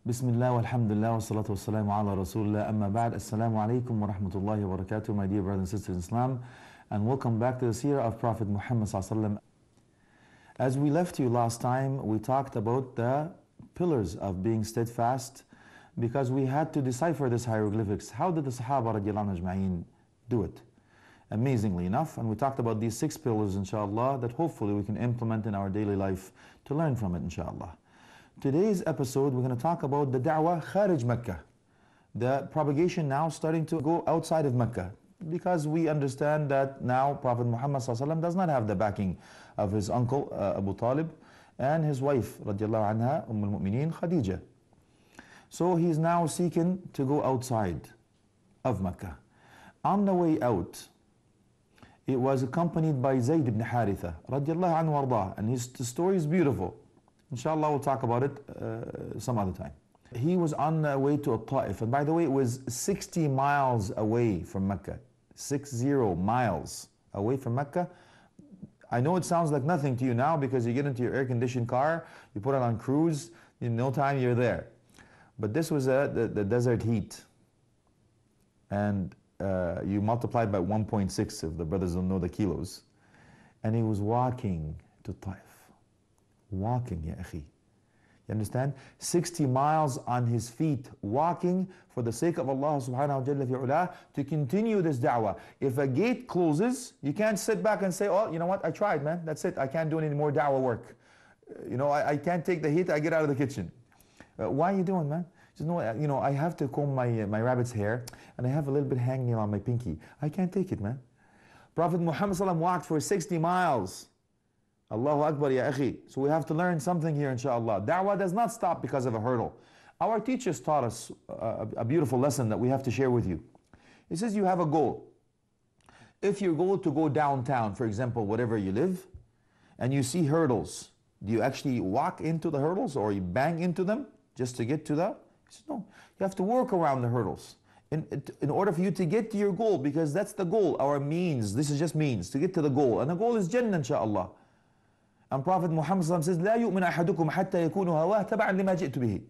Bismillah walhamdulillah wa salatu wassalamu ala rasulullah amma ba'd. Assalamu alaikum wa rahmatullahi wa barakatuh, my dear brothers and sisters in Islam, and welcome back to the seerah of Prophet Muhammad sallallahu alaihi wasallam. As we left you last time, we talked about the pillars of being steadfast because we had to decipher this hieroglyphics. How did the Sahaba radiallahu ajma'in do it? Amazingly enough, and we talked about these 6 pillars inshallah that hopefully we can implement in our daily life to learn from it inshallah. Today's episode we're going to talk about the da'wah kharij Makkah, the propagation now starting to go outside of Makkah, because we understand that now Prophet Muhammad ﷺ does not have the backing of his uncle Abu Talib and his wife radiallahu anha al-Mu'mineen Khadija. So he's now seeking to go outside of Makkah. On the way out, it was accompanied by Zayd ibn Haritha radiallahu anhu wardah, and the story is beautiful. Inshallah we'll talk about it some other time. He was on the way to a Ta'if, and by the way it was 60 miles away from Mecca. 60 miles away from Mecca. I know it sounds like nothing to you now because you get into your air-conditioned car, you put it on cruise, in no time you're there. But this was the desert heat, and you multiplied by 1.6 if the brothers don't know the kilos. And he was walking to Ta'if. Walking, ya akhi. You understand? 60 miles on his feet, walking for the sake of Allah subhanahu wa ta'ala to continue this da'wah. If a gate closes, you can't sit back and say, oh, you know what, I tried, man, that's it, I can't do any more da'wah work. I can't take the heat, I get out of the kitchen. Why are you doing, man? Just know, I have to comb my rabbit's hair, and I have a little bit hangnail on my pinky. I can't take it, man. Prophet Muhammad ﷺ walked for 60 miles. Allahu Akbar, ya akhi. So we have to learn something here, inshallah. Da'wah does not stop because of a hurdle. Our teachers taught us a beautiful lesson that we have to share with you. It says you have a goal. If your goal to go downtown, for example, whatever you live, and you see hurdles, do you actually walk into the hurdles or you bang into them just to get to that? He says, no, you have to work around the hurdles in order for you to get to your goal, because that's the goal, our means. This is just means to get to the goal, and the goal is Jannah, inshallah. And Prophet Muhammad says, لا يؤمن أحدكم حتى يكون هواه تبعا لما جئت به.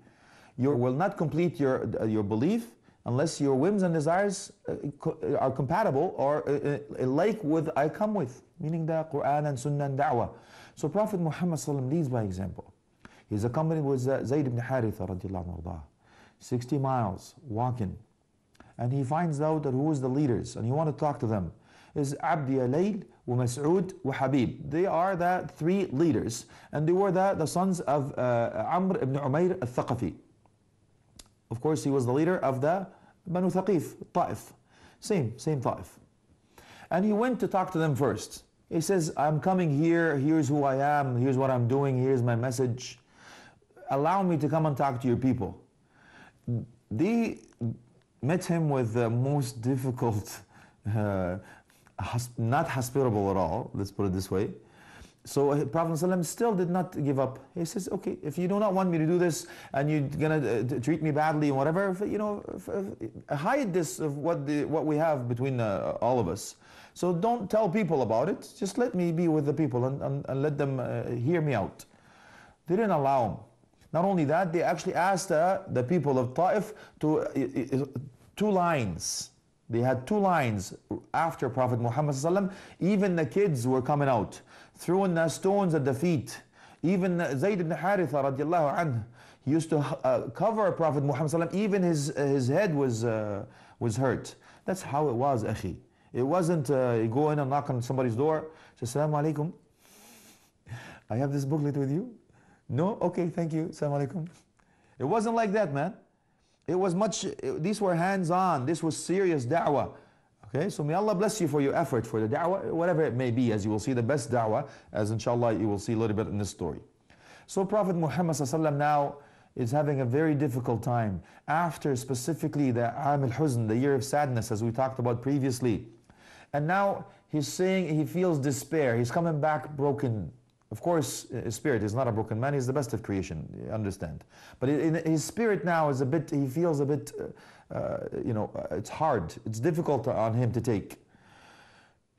You will not complete your belief unless your whims and desires are compatible or like with I come with, meaning the Quran and Sunnah and Da'wah. So Prophet Muhammad leads by example. He's accompanied with Zayd ibn Haritha radiallahu anhu, 60 miles walking, and he finds out that who is the leaders, and he wants to talk to them. Is Abdi Alayl, Mas'ud, Habib. They are the 3 leaders, and they were the sons of Amr ibn Umayr al-Thaqafi. Of course, he was the leader of the Banu Thaqif, Ta'if. Same Ta'if. And he went to talk to them first. He says, I'm coming here, here's who I am, here's what I'm doing, here's my message. Allow me to come and talk to your people. They met him with the most difficult not hospitable at all, let's put it this way. So Prophet ﷺ still did not give up. He says, okay, if you do not want me to do this and you're gonna treat me badly and whatever, hide this of what we have between all of us. So don't tell people about it, just let me be with the people and let them hear me out. They didn't allow him. Not only that, they actually asked the people of Ta'if to 2 lines. They had 2 lines after Prophet Muhammad ﷺ. Even the kids were coming out, throwing the stones at the feet. Even Zayd ibn Haritha radiallahu anhu, he used to cover Prophet Muhammad ﷺ. Even his head was hurt. That's how it was, akhi. It wasn't you go in and knock on somebody's door, say, Assalamu alaikum. I have this booklet with you. No? Okay, thank you. Assalamu alaikum. It wasn't like that, man. It was these were hands-on, this was serious da'wah. Okay, so may Allah bless you for your effort for the da'wah, whatever it may be, as you will see the best da'wah, as inshallah you will see a little bit in this story. So Prophet Muhammad ﷺ now is having a very difficult time, after specifically the Aam al-Huzn, the year of sadness, as we talked about previously. And now he's saying he feels despair, he's coming back broken. Of course, his spirit is not a broken man, he's the best of creation, you understand. But his spirit now is he feels a bit, it's hard, it's difficult on him to take.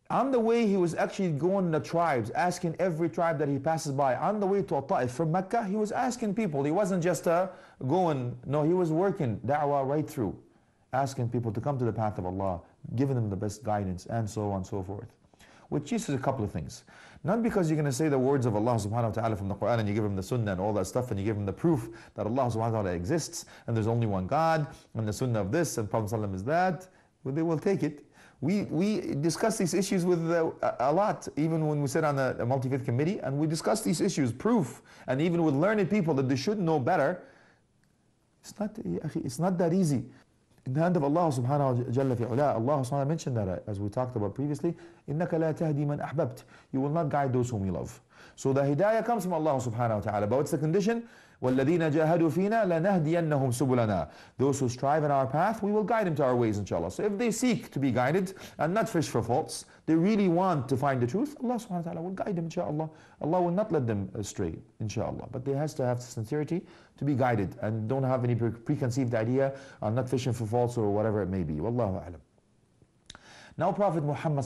On the way, he was actually going to the tribes, asking every tribe that he passes by. On the way to Ta'if from Mecca, he was asking people. He wasn't just going, no, he was working da'wah right through, asking people to come to the path of Allah, giving them the best guidance, and so on and so forth. Which teaches a couple of things. Not because you're going to say the words of Allah subhanahu wa ta'ala from the Quran and you give him the sunnah and all that stuff and you give him the proof that Allah subhanahu wa ta'ala exists and there's only one God and the sunnah of this and Prophet ﷺ is that, well, they will take it. We discuss these issues with a lot, even when we sit on a multi-faith committee, and we discuss these issues, proof, and even with learned people that they should know better. It's not that easy. In the hand of Allah subhanahu wa ta'ala, Allah subhanahu wa ta'ala mentioned that as we talked about previously, إِنَّكَ لَا تَهْدِي مَنْ أَحْبَبْتَ. You will not guide those whom you love. So the hidayah comes from Allah subhanahu wa ta'ala. But what's the condition? وَالَّذِينَ جَاهَدُوا فِينَا لَنَهْدِيَنَّهُمْ سُبُلَنَا. Those who strive in our path, we will guide them to our ways, inshallah. So if they seek to be guided and not fish for faults, they really want to find the truth, Allah subhanahu wa ta'ala will guide them, inshallah. Allah will not let them astray, inshallah. But they has to have sincerity to be guided and don't have any preconceived idea on not fishing for faults or whatever it may be. Wallahu a'lam. Now Prophet Muhammad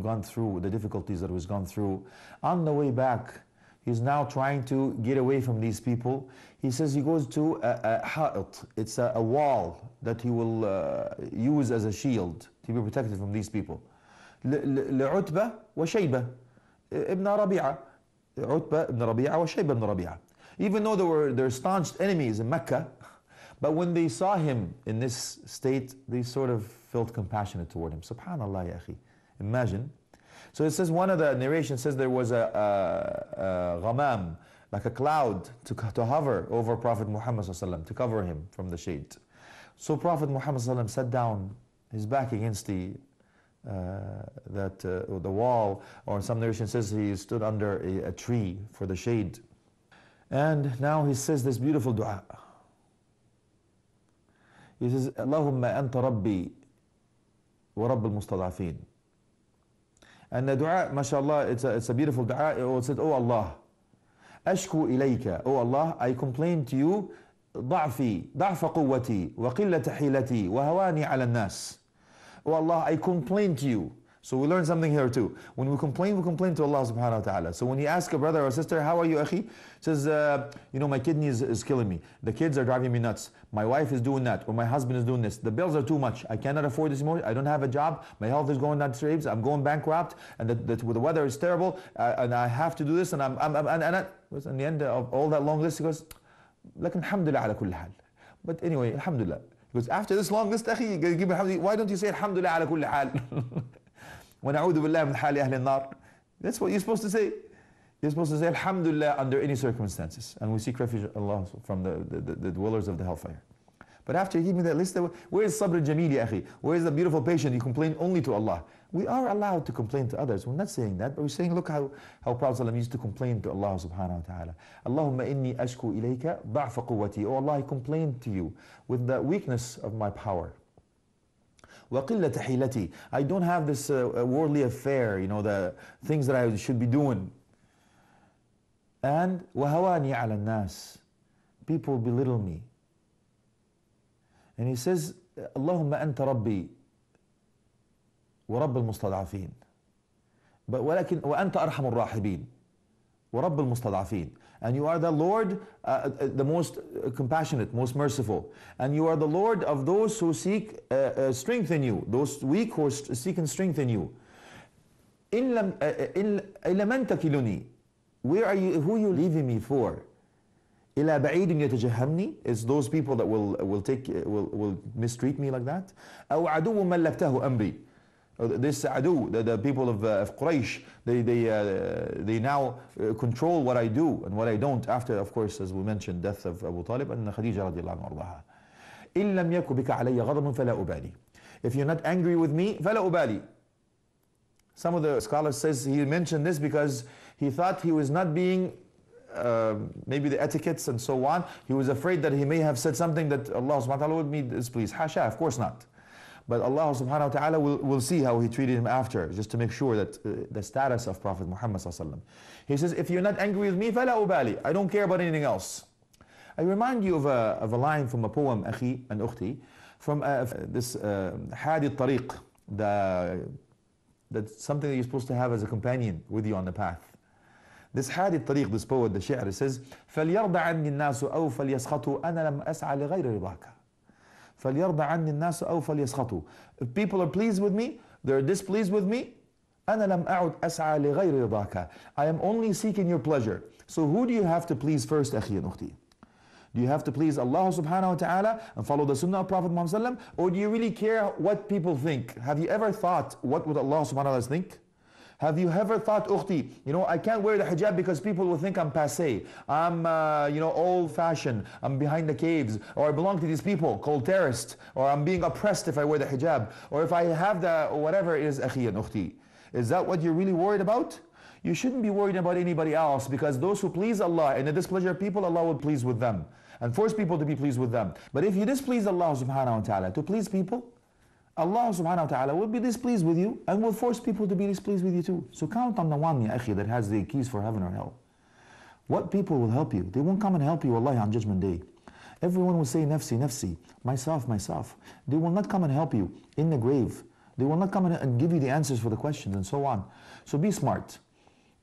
gone through the difficulties that was gone through. On the way back, he's now trying to get away from these people. He says he goes to a ha'it. It's a wall that he will use as a shield to be protected from these people. لعتبة وشيبة ابن ربيعة. عتبة ibn Rabi'a wa Shayba ibn Rabi'a. Even though they're staunch enemies in Mecca, but when they saw him in this state, they sort of felt compassionate toward him. Subhanallah, ya akhi. Imagine. So it says, one of the narrations says there was a ghamam, like a cloud to hover over Prophet Muhammad to cover him from the shade. So Prophet Muhammad sat down, his back against the wall, or in some narration says he stood under a tree for the shade. And now he says this beautiful dua. He says, Allahumma anta rabbi wa rabb al-mustad'afin. And the dua, mashallah, it's a beautiful dua. It said, Oh Allah, ashku ilayka, oh Allah, I complain to you, ضعفي ضعف قوتي وقلة حيلتي وهواني على الناس. Oh Allah, I complain to you. So we learn something here too. When we complain to Allah subhanahu wa ta'ala. So when you ask a brother or sister, how are you, akhi? Says, you know, my kidney is killing me. The kids are driving me nuts. My wife is doing that, or my husband is doing this. The bills are too much. I cannot afford this anymore. I don't have a job. My health is going down the drains. I'm going bankrupt, and the weather is terrible, and I have to do this, and in the end of all that long list, he goes, لكن الحمد لله على كل حال. But anyway, alhamdulillah. Because after this long list, akhi, why don't you say alhamdulillah ala kulli hal? وَنَعُوذُ بِاللَّهِ مِنْ حَالِ أَهْلِ النَّارِ. That's what you're supposed to say. You're supposed to say alhamdulillah under any circumstances. And we seek refuge Allah from the dwellers of the hellfire. But after you give me that list, where is sabr jameel ya akhi? Where is the beautiful patient? You complain only to Allah. We are allowed to complain to others. We're not saying that, but we're saying, look how Prophet ﷺ used to complain to Allah subhanahu wa ta'ala. Allahumma inni ashku ilayka ضعف قوتي. Oh Allah, I complain to you with the weakness of my power. وَقِلَّةَ حِيلَتِي. I don't have this worldly affair, you know, the things that I should be doing. And وَهَوَانِي عَلَى النَّاسِ. People belittle me. And he says, اللهم أنت ربي ورب المستضعفين. But ولكن وأنت أرحم الراحمين ورب المستضعفين. And you are the Lord, the most compassionate, most merciful. And you are the Lord of those who seek strength in you, those weak who are seeking strength in you. إِلَّا مَنْ تَكِلُنِي. Where are you? Who are you leaving me for? إِلَى بَعِيدٍ يَتَجَهَّمْنِي. Is those people that will mistreat me like that? أَوْ عَدُوٌ مَلَّكْتَهُ أَمْرِي. This adu, the people of Quraysh, they now control what I do and what I don't after, of course, as we mentioned, death of Abu Talib and Khadija radiallahu anha. إِن لَمْ يَكُ بِكَ عَلَيَّ غَضَبٌ فَلَا أُبَالِي. If you're not angry with me, فَلَا أُبَالِي. Some of the scholars says he mentioned this because he thought he was not being maybe the etiquettes and so on. He was afraid that he may have said something that Allah subhanahu wa ta'ala would be displeased. Hasha, of course not. But Allah subhanahu wa ta'ala will see how he treated him after, just to make sure that the status of Prophet Muhammad sallallahu alaihi wasallam. He says, if you're not angry with me, فَلَا أُبَالِي. I don't care about anything else. I remind you of a line from a poem, أخي and أختي, from this Hadi al-Tariq, That's something that you're supposed to have as a companion with you on the path. This Hadi Tariq, this poet, the Shi'r, says, فَلْيَرْضَ عَنِّي النَّاسُ أَوْ فَلْيَسْخَطُوا أَنَا لَمْ أَسْعَى لِغَيْرِ رِضَاكَ. فَلْيَرْضَ عَنِّي النَّاسُ أَوْ فَلْيَسْخَطُوا. If people are pleased with me, they're displeased with me, أَنَا لَمْ أَعُدْ أَسْعَى لِغَيْرِ رِضَاكَ. I am only seeking your pleasure. So who do you have to please first, أخي and أختي? Do you have to please Allah subhanahu wa ta'ala and follow the sunnah of Prophet Muhammad, or do you really care what people think? Have you ever thought, what would Allah subhanahu wa ta'ala think? Have you ever thought, ukhti, I can't wear the hijab because people will think I'm passé, I'm old-fashioned, I'm behind the caves, or I belong to these people called terrorists, or I'm being oppressed if I wear the hijab, or if I have the whatever it is, akhi and ukhti. Is that what you're really worried about? You shouldn't be worried about anybody else, because those who please Allah and the displeasure of people, Allah will please with them and force people to be pleased with them. But if you displease Allah subhanahu wa ta'ala to please people, Allah subhanahu wa ta'ala will be displeased with you and will force people to be displeased with you too. So count on the one, ya akhi, that has the keys for heaven or hell. What people will help you? They won't come and help you, wallahi, on Judgment Day. Everyone will say, nafsi, nafsi, myself, myself. They will not come and help you in the grave. They will not come and give you the answers for the questions and so on. So be smart.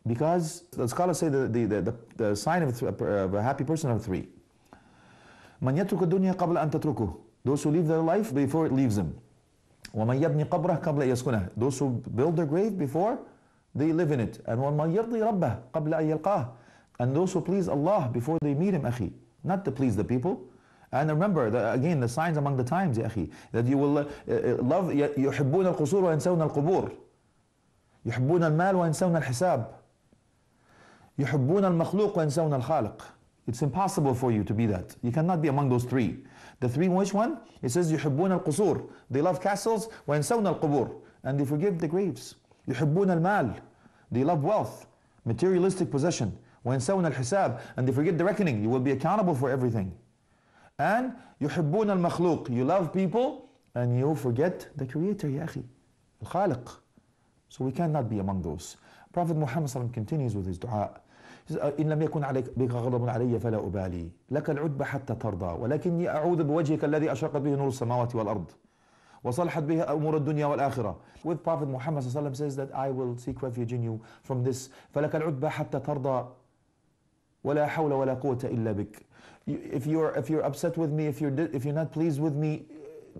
Because the scholars say the sign of a happy person are three. مَنْ يَتْرُكُ الدُّنْيَا قَبْلَ أَنْ تَتْرُكُهُ. Those who leave their life before it leaves them. وَمَنْ يَبْنِي قَبْرَهُ قَبْلَ يَسْكُنَهُ. Those who build their grave before they live in it. And وَمَنْ يَرْضِي رَبَّهُ قَبْلَ أَنْ يَلْقَاهُ. And those who please Allah before they meet Him, akhi. Not to please the people. And remember, again, the signs among the times, ya akhi, that you will love, يُحِبُّونَ الْقُصُورَ وَيَنْسَوْنَ الْقُبُورَ. يُحِبُّونَ الْمَالَ وَيَنْسَوْنَ الْحِسَابَ. يُحِبُّونَ الْمَخْلُوقَ وَيَنْسَوْنَ الْخَالِقَ. It's impossible for you to be that. You cannot be among those three. The three, which one? It says يُحِبُّونَ الْقُصُورَ. They love castles. وَيَنْسَوْنَ الْقُبُورَ. And they forgive the graves. يُحِبُّونَ الْمَالَ. They love wealth, materialistic possession. وَيَنْسَوْنَ الْحِسَابَ. And they forget the reckoning. You will be accountable for everything. And يُحِبُّونَ الْمَخْلُوقَ. You love people and you forget the Creator, ya akhi, al-Khaliq. So we cannot be among those. Prophet Muhammad continues with his dua. He says, إن لم يكن عليك بك غضب علي فلا أبالي لك العتب حتى ترضى ولكني أعوذ بوجهك الذي أشرقت به نور السماوات والأرض وصلحت به أمور الدنيا والآخرة. With Prophet Muhammad says that I will seek refuge in you from this. فلك العتب حتى ترضى ولا حول ولا قوة إلا بك. If you're upset with me, if you're not pleased with me,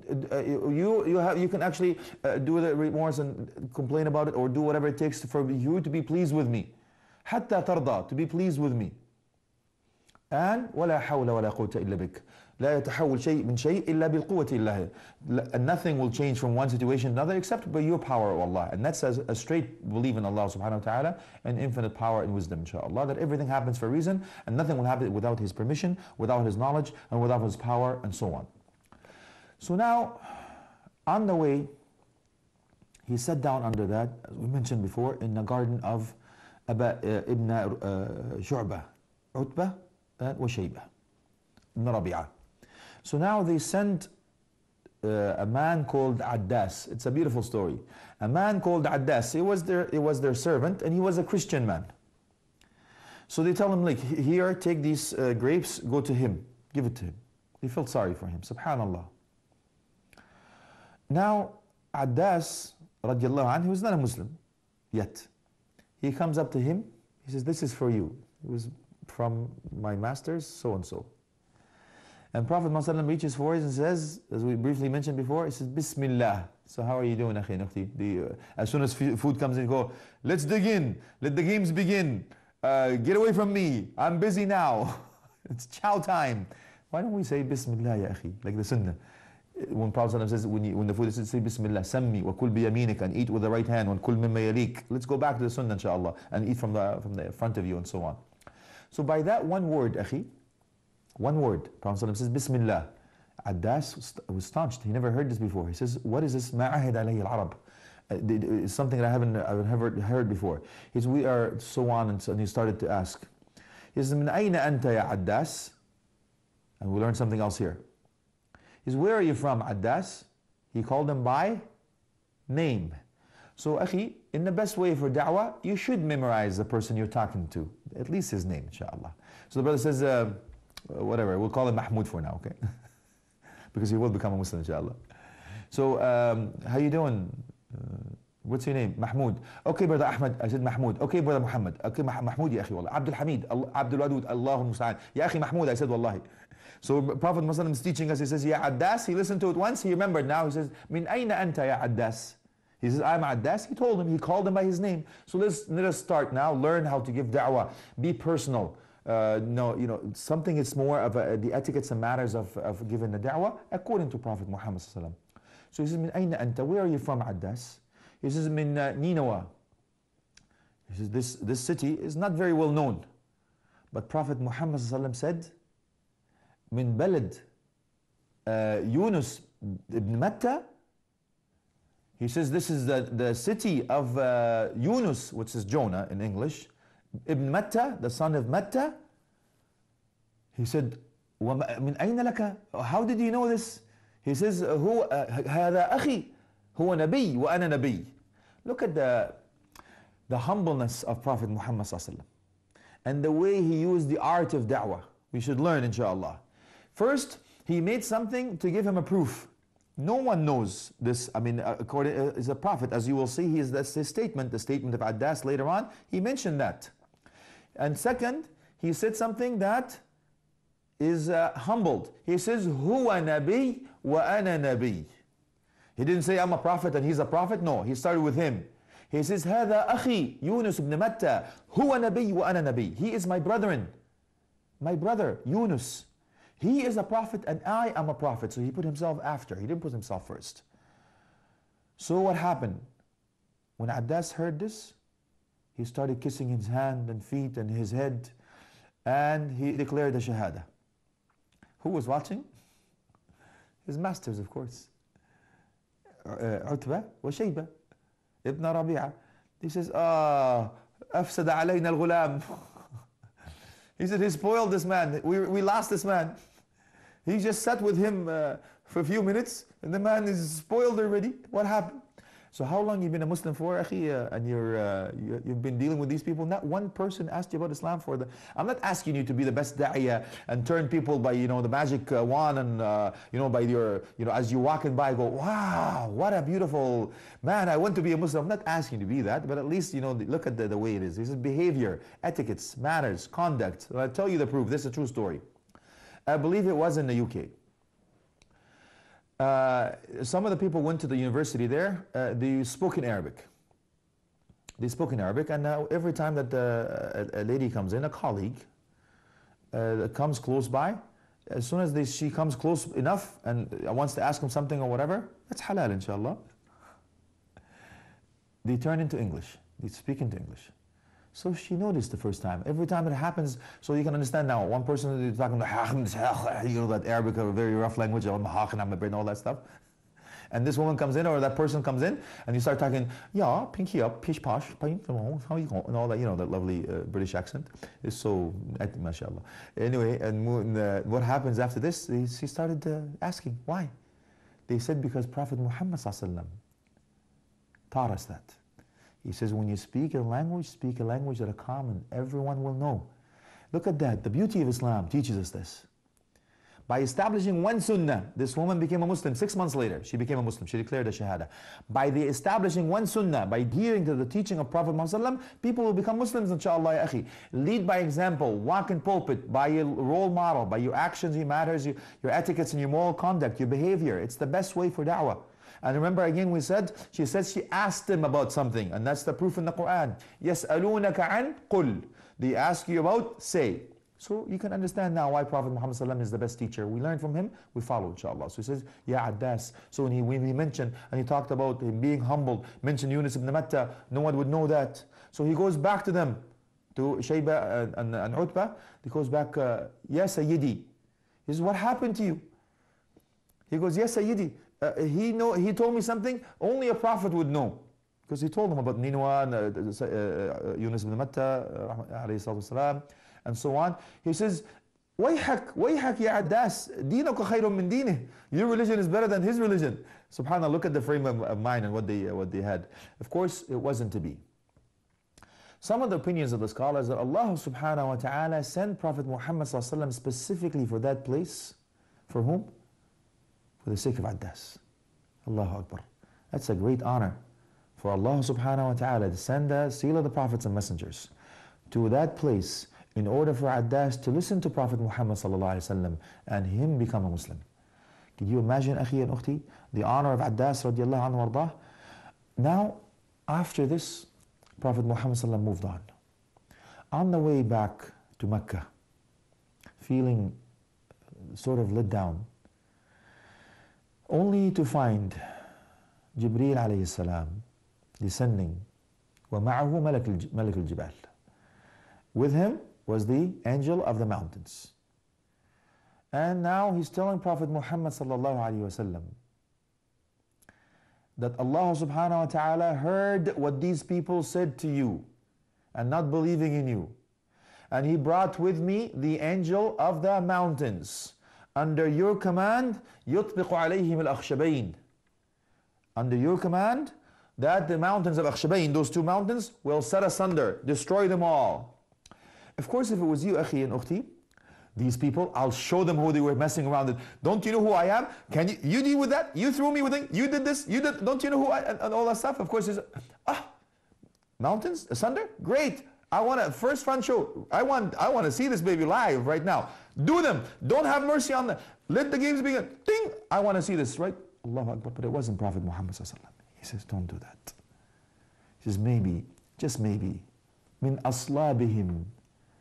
you can actually do the remorse and complain about it, or do whatever it takes for you to be pleased with me. حتى ترضى, to be pleased with me. And ولا حول ولا قوة إلا بك. لا يتحول شيء من شيء إلا بالقوة إلا. And nothing will change from one situation to another except by your power, O Allah. And that's a straight belief in Allah subhanahu wa ta'ala and infinite power and wisdom, inshaAllah, that everything happens for a reason and nothing will happen without His permission, without His knowledge, and without His power, and so on. So now, on the way, he sat down under that, as we mentioned before, in the garden of Aba ibn Shu'bah, Utbah, and Shaybah, ibn Rabi'ah. So now they sent a man called Addas. It's a beautiful story. A man called Addas. It was their servant, and he was a Christian man. So they tell him, like, here, take these grapes, go to him, give it to him. They felt sorry for him. Subhanallah. Now, Addas, radiallahu anhu, he was not a Muslim yet. He comes up to him, he says, this is for you. It was from my masters, so and so. And Prophet Muhammad reaches for it and says, as we briefly mentioned before, he says, Bismillah. So how are you doing, akhi, nakhti? As soon as food comes in, go, let's dig in, let the games begin. Get away from me, I'm busy now. It's chow time. Why don't we say Bismillah, ya akhi, like the sunnah? When Prophet says, when the food is, say Bismillah, sammi wa kul bi yaminik, and eat with the right hand, and kul mimma yalik. Let's go back to the sunnah, inshaAllah, and eat from the front of you, and so on. So by that one word, akhi, one word, Prophet says Bismillah. Addas was staunched. He never heard this before. He says, what is this? Ma ahid alayhi al-Arab. It's something that I haven't heard before. He says, we are so on, and he started to ask. He says, min ayna anta ya Addas? And we learned something else here. He says, where are you from, Addas? He called him by name. So, akhi, in the best way for da'wah, you should memorize the person you're talking to, at least his name, inshallah. So the brother says, whatever, we'll call him Mahmoud for now, okay? Because he will become a Muslim, inshallah. So, how you doing, What's your name? Mahmoud. Okay, brother Ahmed. I said Mahmoud. Okay, brother Muhammad. Okay, Mahmoud ya akhi wallah. Abdul Hamid. Abdul Wadud. Allahul Musta'an. Ya akhi Mahmoud. I said wallahi. So Prophet Muhammad is teaching us. He says, Ya Addas. He listened to it once. He remembered now. He says, Min ayna anta ya Addas. He says, I'm Addas. He told him. He called him by his name. So let us start now. Learn how to give da'wah. Be personal. No, you know, something it's more of the etiquettes and matters of giving the da'wah according to Prophet Muhammad sallallahu alaihi wasallam. So he says, Min ayna anta. Where are you from, Addas? He says, Min Ninawa. He says, this city is not very well known. But Prophet Muhammad sallallahu alaihi wasallam said, Min balad Yunus ibn Makkah. He says this is the city of Yunus, which is Jonah in English, ibn Matta, the son of Matta. He said, وَمِنْ أَيْنَ لَكَ? How did you know this? He says, هو هذا أخي هو نبي وأنا نبي. Look at the humbleness of Prophet Muhammad sallallahu alaihi wasallam and the way he used the art of da'wah. We should learn, inshallah. First, he made something to give him a proof. No one knows this. I mean, according as a prophet, as you will see, that's his statement, the statement of Addas later on. He mentioned that. And second, he said something that is humbled. He says, "Huwa nabi wa ana nabi." He didn't say, "I'm a prophet and he's a prophet." No, he started with him. He says, "Hada akhi Yunus ibn Matta, huwa nabi wa ana nabi." He is my brethren, my brother Yunus. He is a prophet and I am a prophet. So he put himself after. He didn't put himself first. So what happened? When Addas heard this, he started kissing his hand and feet and his head, and he declared the Shahada. Who was watching? His masters, of course. Utbah wa Shayba ibn Rabi'a. He says, "Ah, afsada alayna al-ghulam." He said, he spoiled this man. We lost this man. He just sat with him for a few minutes, and the man is spoiled already. What happened? So how long you been a Muslim for, akhi, and you've been dealing with these people? Not one person asked you about Islam for the. I'm not asking you to be the best da'iyah and turn people by the magic wand and by your as you're walking by go, wow, what a beautiful man. I want to be a Muslim. I'm not asking you to be that, but at least look at the way it is. This is behavior, etiquettes, manners, conduct. I'll tell you the proof. This is a true story. I believe it was in the UK. Some of the people went to the university there. They spoke in Arabic. They spoke in Arabic, and every time that a lady comes in, a colleague comes close by, as soon as she comes close enough and wants to ask him something or whatever, that's halal, inshallah. They turn into English. They speak into English. So she noticed the first time. Every time it happens, so you can understand now. One person is talking that Arabic, a very rough language, and all that stuff. And this woman comes in, or that person comes in, and you start talking, yeah, pinky up, pish posh, how you going, and all that, that lovely British accent. It's so, mashallah. Anyway, and what happens after this? She started asking, why? They said, because Prophet Muhammad ﷺ taught us that. He says, when you speak a language that a common, everyone will know. Look at that. The beauty of Islam teaches us this. By establishing one sunnah, this woman became a Muslim. 6 months later, she became a Muslim. She declared a Shahada. By the establishing one sunnah, by adhering to the teaching of Prophet Muhammad, people will become Muslims, inshallah, ya akhi. Lead by example, walk in pulpit, by your role model, by your actions, your matters, your etiquettes and your moral conduct, your behavior. It's the best way for da'wah. And remember again she said she asked him about something, and that's the proof in the Quran. يَسْأَلُونَكَ عَنْ قُلْ. They ask you about, say. So you can understand now why Prophet Muhammad ﷺ is the best teacher. We learn from him, we follow, inshallah. So he says, Ya Addas. So when he mentioned, and he talked about him being humble, mentioned Yunus ibn Matta, no one would know that. So he goes back to them, to Shayba and Utbah. He goes back, Ya Sayyidi. He says, what happened to you? He goes, Ya Sayyidi. He told me something only a prophet would know, because he told him about Ninwa, Yunus ibn Matta, alayhi salatu wasalam, and so on. He says, Wayhak ya Addas, deenuka khayrun min deenih. Your religion is better than his religion. Subhanallah, look at the frame of mind and what they had. Of course, it wasn't to be. Some of the opinions of the scholars that Allah subhanahu wa ta'ala sent Prophet Muhammad sallallahu alaihi wasallam specifically for that place. For whom? For the sake of Addas. Allahu Akbar. That's a great honor for Allah subhanahu wa ta'ala to send the seal of the prophets and messengers to that place in order for Addas to listen to Prophet Muhammad sallallahu alaihi wasallam and him become a Muslim. Can you imagine, akhi and ukhti, the honor of Addas radiallahu anhu wardah? Now, after this, Prophet Muhammad sallallahu alaihi wasallam moved on. On the way back to Makkah, feeling sort of let down, only to find Jibreel alayhi salam descending, وَمَعَهُ مَلَكُ الْجِبَالِ. With him was the angel of the mountains. And now he's telling Prophet Muhammad sallallahu alaihi wasallam that Allah subhanahu wa ta'ala heard what these people said to you and not believing in you. And he brought with me the angel of the mountains. Under your command, يُطْبِقُ عَلَيْهِمُ الْأَخْشَبَيْنِ. Under your command, that the mountains of Akhshabain, those two mountains, will set asunder, destroy them all. Of course, if it was you, akhi and ukhti, these people, I'll show them who they were messing around with. Don't you know who I am? Can you deal with that? You threw me with it. You did this. You did. Don't you know who I and all that stuff? Of course, it's mountains asunder. Great. I want a first front show. I want to see this baby live right now. Do them. Don't have mercy on them. Let the games begin. Ding. I want to see this, right? Allahu Akbar. But it wasn't Prophet Muhammad sallallahu alaihi wasallam. He says, don't do that. He says, maybe, just maybe, min aslabihim,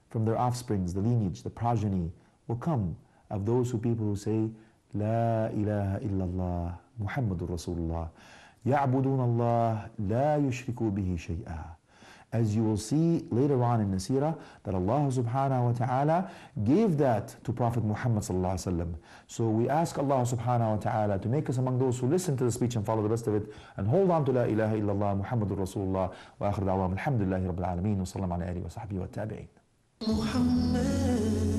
from their offsprings, the lineage, the progeny, will come of those people who say, La ilaha illallah, Muhammadur Rasulullah, ya'budun Allah, la yushriku bihi shay'a. As you will see later on in the seerah, that Allah subhanahu wa ta'ala gave that to Prophet Muhammad sallallahu alaihi wasallam. So we ask Allah subhanahu wa ta'ala to make us among those who listen to the speech and follow the rest of it, and hold on to La ilaha illallah, Muhammadur Rasulullah, wa akhir da'wam, alhamdulillahi rabbil alameen, wa sallam ala alihi wa sahbihi wa tabi'in. Muhammad.